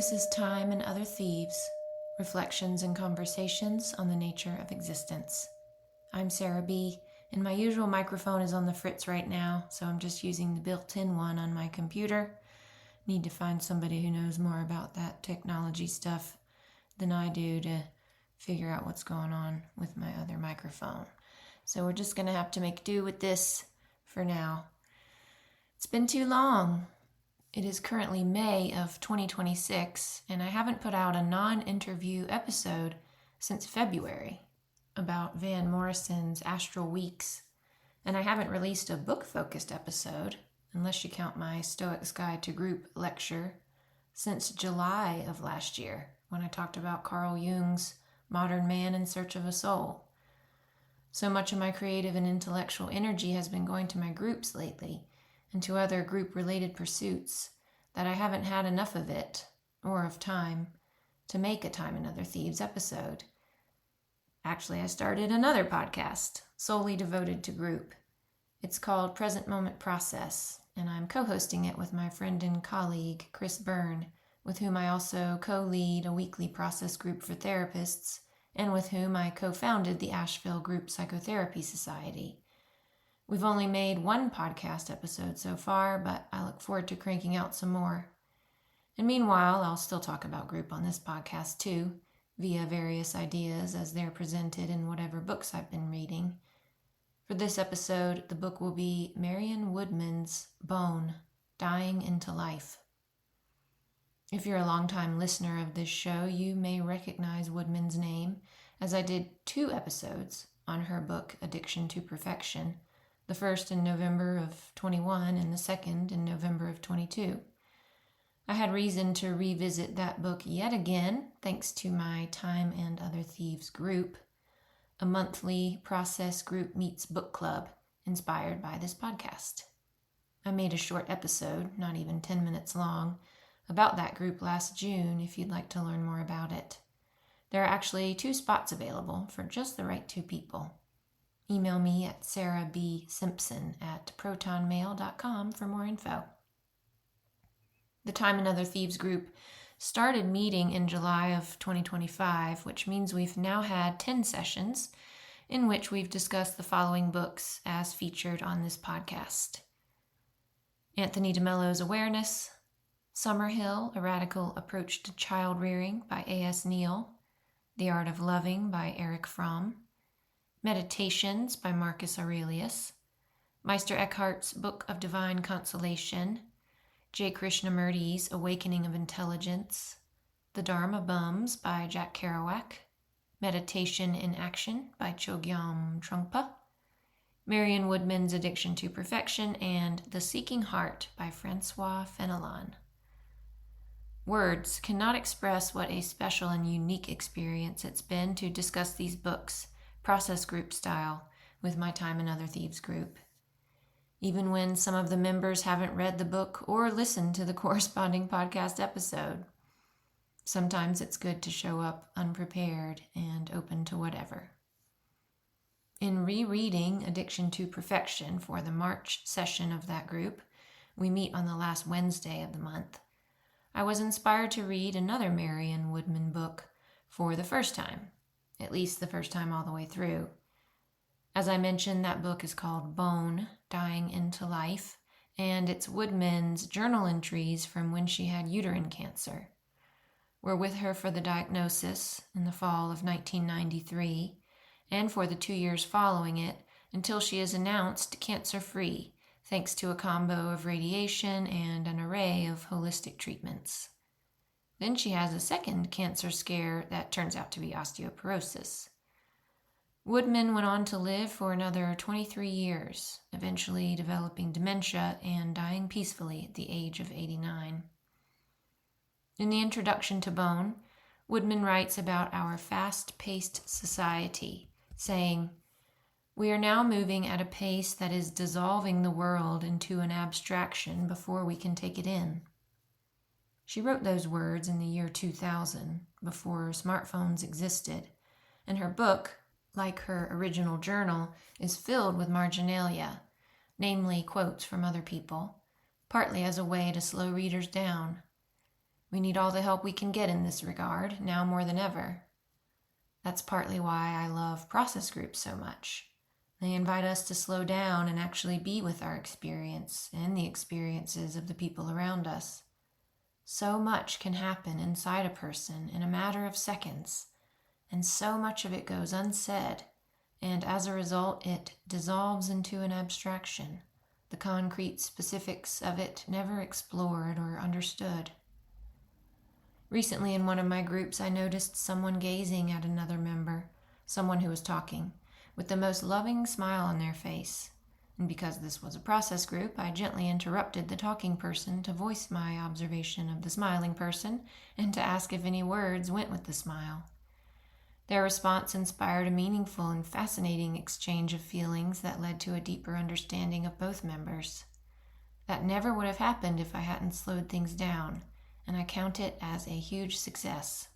This is Time and Other Thieves, reflections and conversations on the nature of existence. I'm Sarah B., and my usual microphone is on the fritz right now, so I'm just using the built-in one on my computer. Need to find somebody who knows more about that technology stuff than I do to figure out what's going on with my other microphone. So we're just going to have to make do with this for now. It's been too long. It is currently May of 2026, and I haven't put out a non-interview episode since February about Van Morrison's Astral Weeks, and I haven't released a book-focused episode, unless you count my Stoics Guide to Group lecture, since July of last year, when I talked about Carl Jung's Modern Man in Search of a Soul. So much of my creative and intellectual energy has been going to my groups lately, and to other group-related pursuits, that I haven't had enough of it, or of time, to make a Time and Other Thieves episode. Actually, I started another podcast, solely devoted to group. It's called Present Moment Process, and I'm co-hosting it with my friend and colleague, Chris Byrne, with whom I also co-lead a weekly process group for therapists, and with whom I co-founded the Asheville Group Psychotherapy Society. We've only made one podcast episode so far, but I look forward to cranking out some more. And meanwhile, I'll still talk about group on this podcast too, via various ideas as they're presented in whatever books I've been reading. For this episode, the book will be Marion Woodman's Bone, Dying into Life. If you're a longtime listener of this show, you may recognize Woodman's name, as I did 2 episodes on her book Addiction to Perfection, the first in November of 21 and the second in November of 22. I had reason to revisit that book yet again, thanks to my Time and Other Thieves group, a monthly process group meets book club inspired by this podcast. I made a short episode, not even 10 minutes long, about that group last June if you'd like to learn more about it. There are actually 2 spots available for just the right 2 people. Email me at sarahbsimpson@protonmail.com for more info. The Time and Other Thieves group started meeting in July of 2025, which means we've now had 10 sessions in which we've discussed the following books as featured on this podcast. Anthony DeMello's Awareness, Summerhill, A Radical Approach to Child Rearing by A.S. Neal, The Art of Loving by Erich Fromm, Meditations by Marcus Aurelius, Meister Eckhart's Book of Divine Consolation, J. Krishnamurti's Awakening of Intelligence, The Dharma Bums by Jack Kerouac, Meditation in Action by Chogyam Trungpa, Marion Woodman's Addiction to Perfection, and The Seeking Heart by Francois Fenelon. Words cannot express what a special and unique experience it's been to discuss these books, process group style, with my Time and Other Thieves group. Even when some of the members haven't read the book or listened to the corresponding podcast episode. Sometimes it's good to show up unprepared and open to whatever. In rereading Addiction to Perfection for the March session of that group, we meet on the last Wednesday of the month, I was inspired to read another Marion Woodman book for the first time. At least the first time all the way through. As I mentioned, that book is called Bone, Dying into Life, and it's Woodman's journal entries from when she had uterine cancer. We're with her for the diagnosis in the fall of 1993, and for the 2 years following it, until she is announced cancer-free, thanks to a combo of radiation and an array of holistic treatments. Then she has a second cancer scare that turns out to be osteoporosis. Woodman went on to live for another 23 years, eventually developing dementia and dying peacefully at the age of 89. In the introduction to Bone, Woodman writes about our fast-paced society, saying, "We are now moving at a pace that is dissolving the world into an abstraction before we can take it in." She wrote those words in the year 2000, before smartphones existed, and her book, like her original journal, is filled with marginalia, namely quotes from other people, partly as a way to slow readers down. We need all the help we can get in this regard, now more than ever. That's partly why I love process groups so much. They invite us to slow down and actually be with our experience and the experiences of the people around us. So much can happen inside a person in a matter of seconds, and so much of it goes unsaid, and as a result, it dissolves into an abstraction, the concrete specifics of it never explored or understood. Recently in one of my groups, I noticed someone gazing at another member, someone who was talking, with the most loving smile on their face. And because this was a process group, I gently interrupted the talking person to voice my observation of the smiling person and to ask if any words went with the smile. Their response inspired a meaningful and fascinating exchange of feelings that led to a deeper understanding of both members. That never would have happened if I hadn't slowed things down, and I count it as a huge success.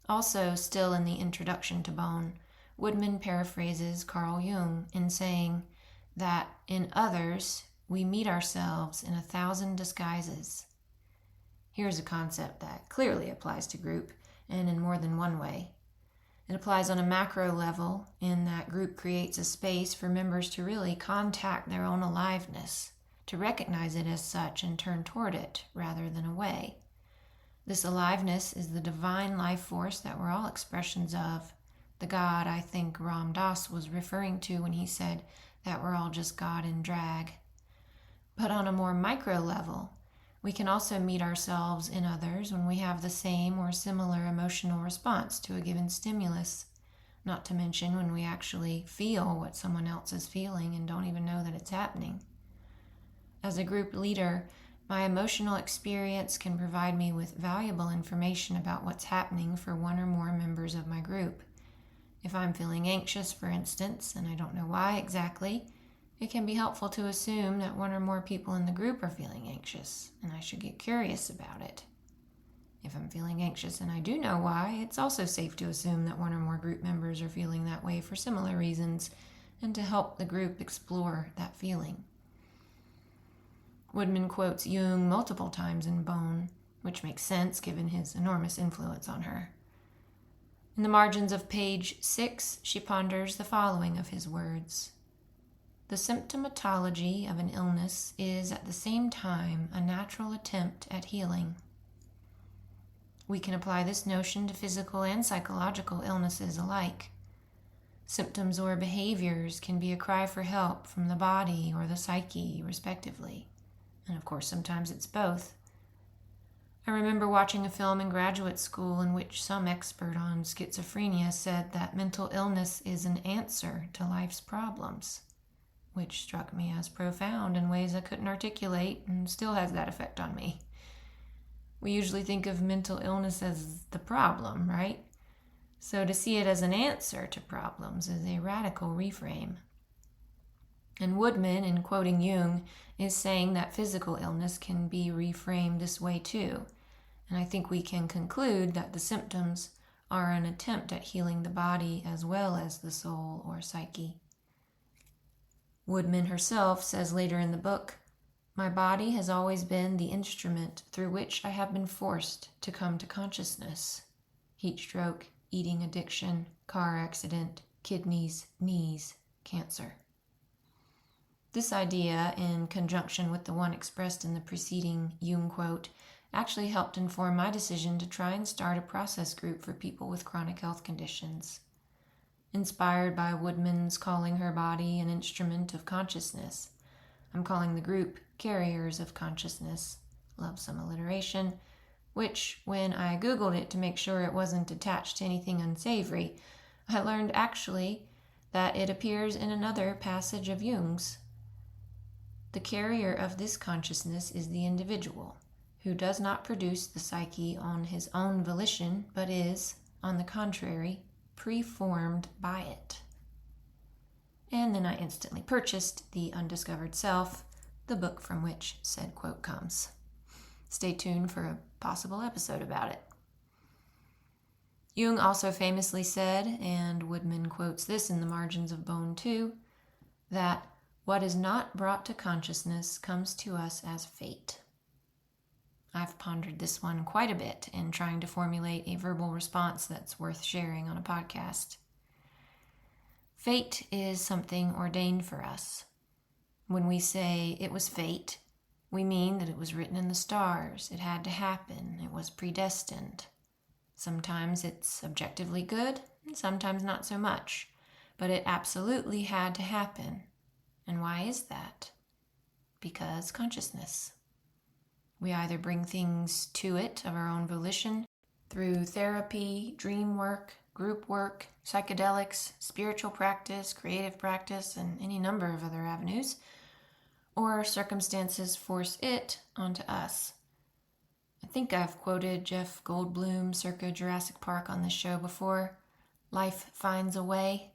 Also, still in the introduction to Bone, Woodman paraphrases Carl Jung in saying that in others we meet ourselves in 1,000 disguises. Here's a concept that clearly applies to group, and in more than one way. It applies on a macro level in that group creates a space for members to really contact their own aliveness, to recognize it as such and turn toward it rather than away. This aliveness is the divine life force that we're all expressions of, the God I think Ram Dass was referring to when he said that we're all just God in drag. But on a more micro level, we can also meet ourselves in others when we have the same or similar emotional response to a given stimulus, not to mention when we actually feel what someone else is feeling and don't even know that it's happening. As a group leader, my emotional experience can provide me with valuable information about what's happening for one or more members of my group. If I'm feeling anxious, for instance, and I don't know why exactly, it can be helpful to assume that one or more people in the group are feeling anxious, and I should get curious about it. If I'm feeling anxious and I do know why, it's also safe to assume that one or more group members are feeling that way for similar reasons, and to help the group explore that feeling. Woodman quotes Jung multiple times in Bone, which makes sense given his enormous influence on her. In the margins of page 6, she ponders the following of his words. The symptomatology of an illness is at the same time a natural attempt at healing. We can apply this notion to physical and psychological illnesses alike. Symptoms or behaviors can be a cry for help from the body or the psyche, respectively. And of course, sometimes it's both. I remember watching a film in graduate school in which some expert on schizophrenia said that mental illness is an answer to life's problems, which struck me as profound in ways I couldn't articulate and still has that effect on me. We usually think of mental illness as the problem, right? So to see it as an answer to problems is a radical reframe. And Woodman, in quoting Jung, is saying that physical illness can be reframed this way too. And I think we can conclude that the symptoms are an attempt at healing the body as well as the soul or psyche. Woodman herself says later in the book, "My body has always been the instrument through which I have been forced to come to consciousness. Heat stroke, eating addiction, car accident, kidneys, knees, cancer." This idea, in conjunction with the one expressed in the preceding Jung quote, actually helped inform my decision to try and start a process group for people with chronic health conditions. Inspired by Woodman's calling her body an instrument of consciousness, I'm calling the group Carriers of Consciousness, love some alliteration, which, when I Googled it to make sure it wasn't attached to anything unsavory, I learned actually that it appears in another passage of Jung's. The carrier of this consciousness is the individual, who does not produce the psyche on his own volition, but is, on the contrary, preformed by it. And then I instantly purchased The Undiscovered Self, the book from which said quote comes. Stay tuned for a possible episode about it. Jung also famously said, and Woodman quotes this in the margins of Bone too, that what is not brought to consciousness comes to us as fate. I've pondered this one quite a bit in trying to formulate a verbal response that's worth sharing on a podcast. Fate is something ordained for us. When we say it was fate, we mean that it was written in the stars, it had to happen, it was predestined. Sometimes it's objectively good, and sometimes not so much, but it absolutely had to happen. And why is that? Because consciousness. We either bring things to it of our own volition through therapy, dream work, group work, psychedelics, spiritual practice, creative practice, and any number of other avenues, or circumstances force it onto us. I think I've quoted Jeff Goldblum circa Jurassic Park on this show before. Life finds a way.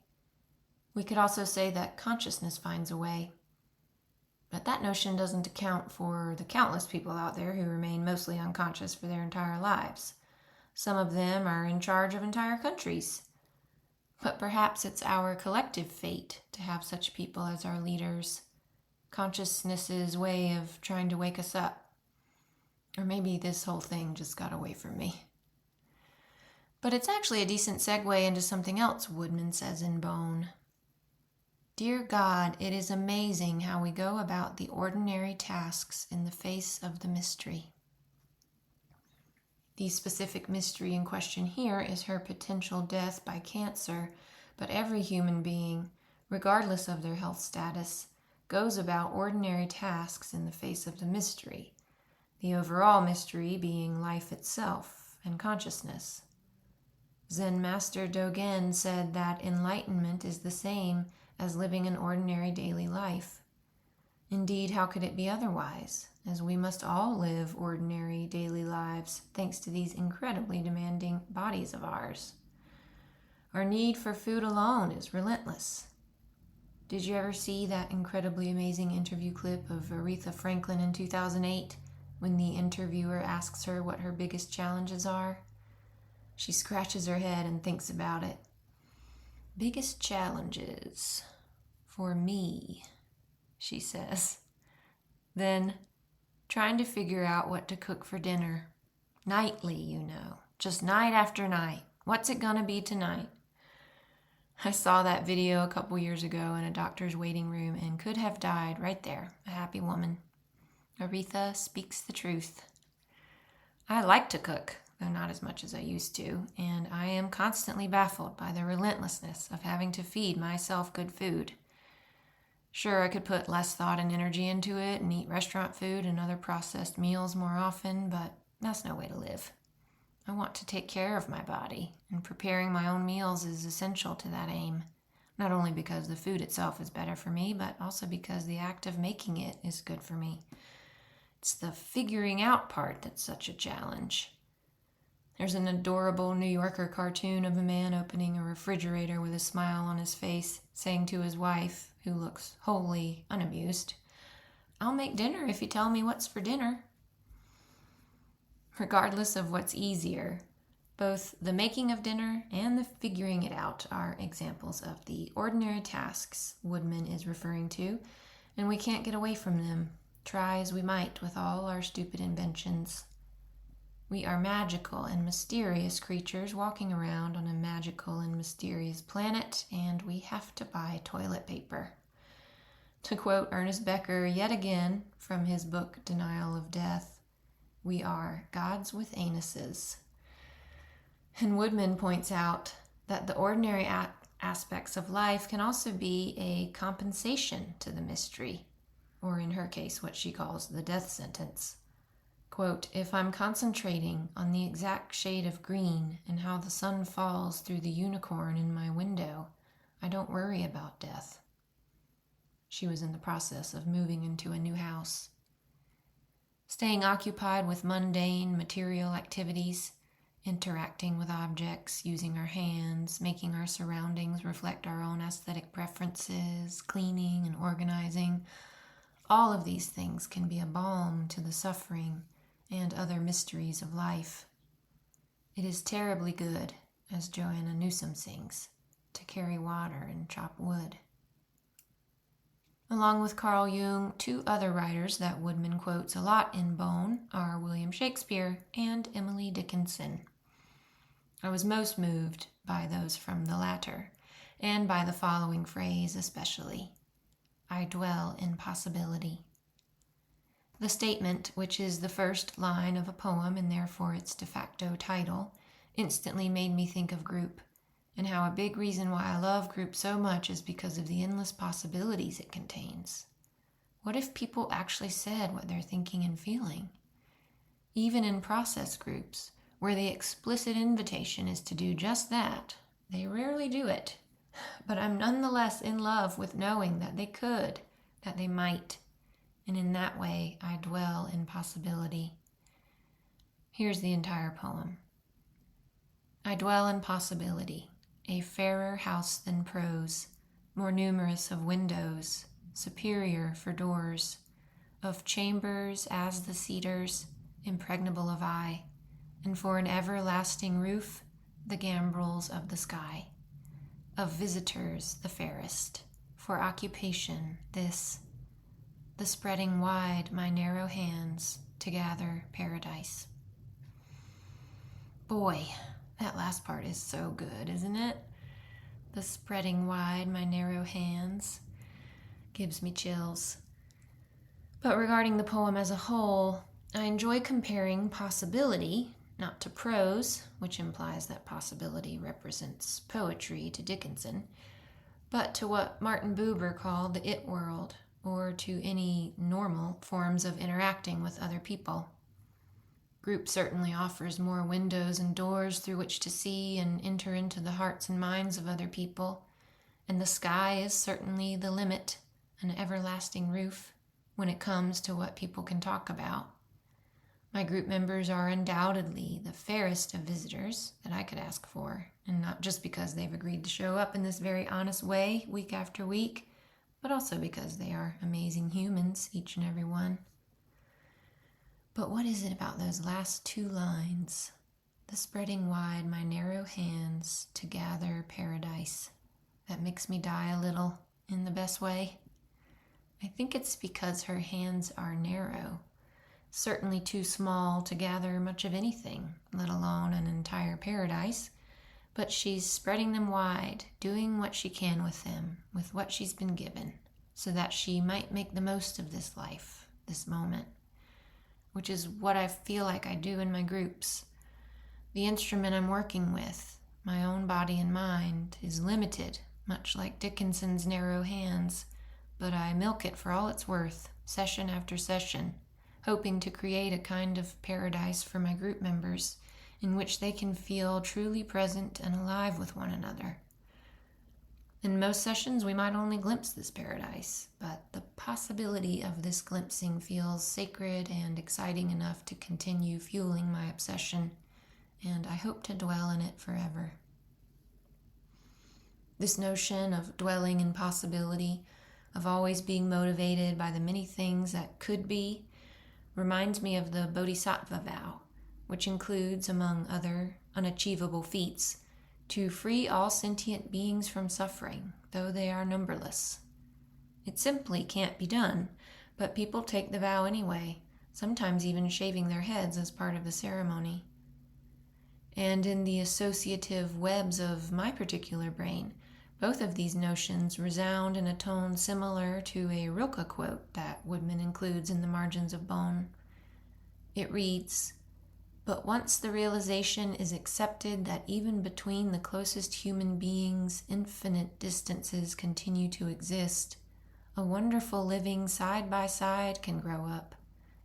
We could also say that consciousness finds a way. But that notion doesn't account for the countless people out there who remain mostly unconscious for their entire lives. Some of them are in charge of entire countries. But perhaps it's our collective fate to have such people as our leaders. Consciousness's way of trying to wake us up. Or maybe this whole thing just got away from me. But it's actually a decent segue into something else Woodman says in Bone. Dear God, it is amazing how we go about the ordinary tasks in the face of the mystery. The specific mystery in question here is her potential death by cancer, but every human being, regardless of their health status, goes about ordinary tasks in the face of the mystery, the overall mystery being life itself and consciousness. Zen Master Dogen said that enlightenment is the same as living an ordinary daily life. Indeed, how could it be otherwise, as we must all live ordinary daily lives thanks to these incredibly demanding bodies of ours. Our need for food alone is relentless. Did you ever see that incredibly amazing interview clip of Aretha Franklin in 2008 when the interviewer asks her what her biggest challenges are? She scratches her head and thinks about it. Biggest challenges for me, she says. Then, trying to figure out what to cook for dinner. Nightly, you know. Just night after night. What's it gonna be tonight? I saw that video a couple years ago in a doctor's waiting room and could have died right there, a happy woman. Aretha speaks the truth. I like to cook, though not as much as I used to, and I am constantly baffled by the relentlessness of having to feed myself good food. Sure, I could put less thought and energy into it and eat restaurant food and other processed meals more often, but that's no way to live. I want to take care of my body, and preparing my own meals is essential to that aim, not only because the food itself is better for me, but also because the act of making it is good for me. It's the figuring out part that's such a challenge. There's an adorable New Yorker cartoon of a man opening a refrigerator with a smile on his face, saying to his wife, who looks wholly unamused, "I'll make dinner if you tell me what's for dinner." Regardless of what's easier, both the making of dinner and the figuring it out are examples of the ordinary tasks Woodman is referring to, and we can't get away from them, try as we might with all our stupid inventions. We are magical and mysterious creatures walking around on a magical and mysterious planet, and we have to buy toilet paper. To quote Ernest Becker yet again from his book Denial of Death, we are gods with anuses. And Woodman points out that the ordinary aspects of life can also be a compensation to the mystery, or in her case, what she calls the death sentence. Quote, "If I'm concentrating on the exact shade of green and how the sun falls through the unicorn in my window, I don't worry about death." She was in the process of moving into a new house. Staying occupied with mundane material activities, interacting with objects, using our hands, making our surroundings reflect our own aesthetic preferences, cleaning and organizing, all of these things can be a balm to the suffering and other mysteries of life. It is terribly good, as Joanna Newsom sings, to carry water and chop wood. Along with Carl Jung, two other writers that Woodman quotes a lot in Bone are William Shakespeare and Emily Dickinson. I was most moved by those from the latter, and by the following phrase especially: I dwell in possibility. The statement, which is the first line of a poem and therefore its de facto title, instantly made me think of group, and how a big reason why I love group so much is because of the endless possibilities it contains. What if people actually said what they're thinking and feeling? Even in process groups, where the explicit invitation is to do just that, they rarely do it. But I'm nonetheless in love with knowing that they could, that they might, and in that way I dwell in possibility. Here's the entire poem. I dwell in possibility, a fairer house than prose, more numerous of windows, superior for doors, of chambers as the cedars, impregnable of eye, and for an everlasting roof, the gambrels of the sky. Of visitors the fairest, for occupation this, the spreading wide my narrow hands to gather paradise. Boy, that last part is so good, isn't it? The spreading wide my narrow hands gives me chills. But regarding the poem as a whole, I enjoy comparing possibility, not to prose, which implies that possibility represents poetry to Dickinson, but to what Martin Buber called the it world, or to any normal forms of interacting with other people. Group certainly offers more windows and doors through which to see and enter into the hearts and minds of other people, and the sky is certainly the limit, an everlasting roof, when it comes to what people can talk about. My group members are undoubtedly the fairest of visitors that I could ask for, and not just because they've agreed to show up in this very honest way week after week, but also because they are amazing humans, each and every one. But what is it about those last two lines? The spreading wide my narrow hands to gather paradise, that makes me die a little in the best way. I think it's because her hands are narrow, certainly too small to gather much of anything, let alone an entire paradise, but she's spreading them wide, doing what she can with them, with what she's been given, so that she might make the most of this life, this moment, which is what I feel like I do in my groups. The instrument I'm working with, my own body and mind, is limited, much like Dickinson's narrow hands, but I milk it for all it's worth, session after session, hoping to create a kind of paradise for my group members in which they can feel truly present and alive with one another. In most sessions, we might only glimpse this paradise, but the possibility of this glimpsing feels sacred and exciting enough to continue fueling my obsession, and I hope to dwell in it forever. This notion of dwelling in possibility, of always being motivated by the many things that could be, reminds me of the bodhisattva vow, which includes, among other unachievable feats, to free all sentient beings from suffering, though they are numberless. It simply can't be done, but people take the vow anyway, sometimes even shaving their heads as part of the ceremony. And in the associative webs of my particular brain, both of these notions resound in a tone similar to a Rilke quote that Woodman includes in the margins of Bone. It reads, "But once the realization is accepted that even between the closest human beings infinite distances continue to exist, a wonderful living side by side can grow up,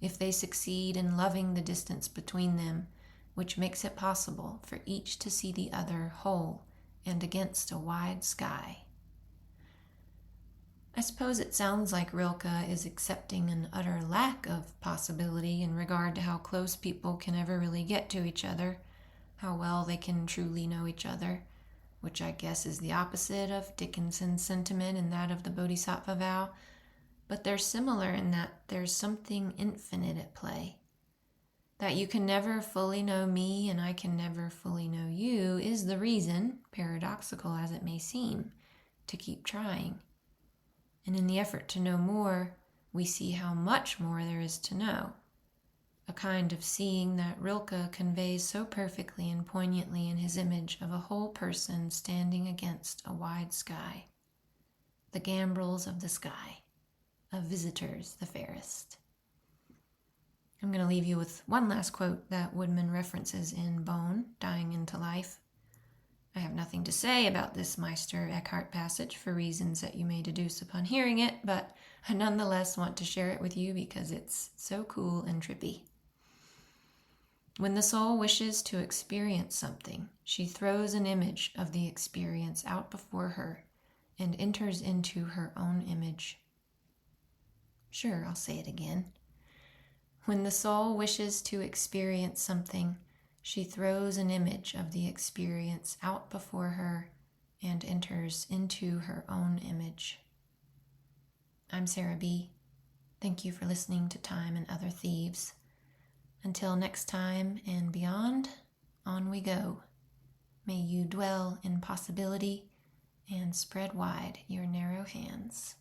if they succeed in loving the distance between them, which makes it possible for each to see the other whole and against a wide sky." I suppose it sounds like Rilke is accepting an utter lack of possibility in regard to how close people can ever really get to each other, how well they can truly know each other, which I guess is the opposite of Dickinson's sentiment and that of the Bodhisattva vow, but they're similar in that there's something infinite at play. That you can never fully know me and I can never fully know you is the reason, paradoxical as it may seem, to keep trying. And in the effort to know more, we see how much more there is to know. A kind of seeing that Rilke conveys so perfectly and poignantly in his image of a whole person standing against a wide sky. The gambrels of the sky, of visitors the fairest. I'm going to leave you with one last quote that Woodman references in Bone, Dying into Life. I have nothing to say about this Meister Eckhart passage for reasons that you may deduce upon hearing it, but I nonetheless want to share it with you because it's so cool and trippy. When the soul wishes to experience something, she throws an image of the experience out before her and enters into her own image. Sure, I'll say it again. When the soul wishes to experience something, she throws an image of the experience out before her and enters into her own image. I'm Sarah B. Thank you for listening to Time and Other Thieves. Until next time and beyond, on we go. May you dwell in possibility and spread wide your narrow hands.